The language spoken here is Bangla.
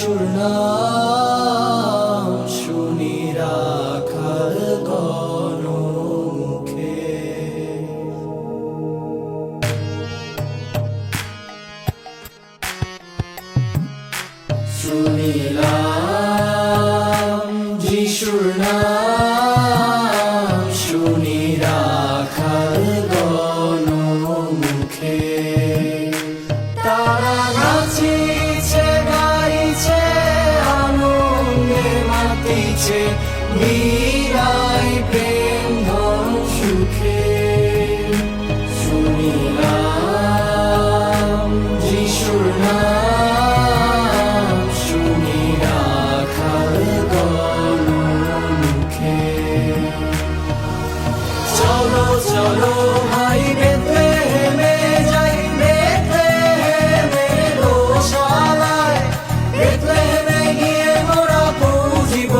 যিশুর নাম শুনি রাখাল গণমুখে। শুনিলাম যিশুর নাম শুনি রাখাল গণমুখে। তারা নাচিছে গাইছে আনন্দে মাতিছে বিলাই প্রেম ধন সুখে। শুনিলাম যিশুর নাম শুনি রাখাল গণমুখে। চলো চলো ভাই বেথলেহেমে যাই, বেথলেহেমের গোশালায়, বেথলেহেমে গিয়ে মোরা পুজিব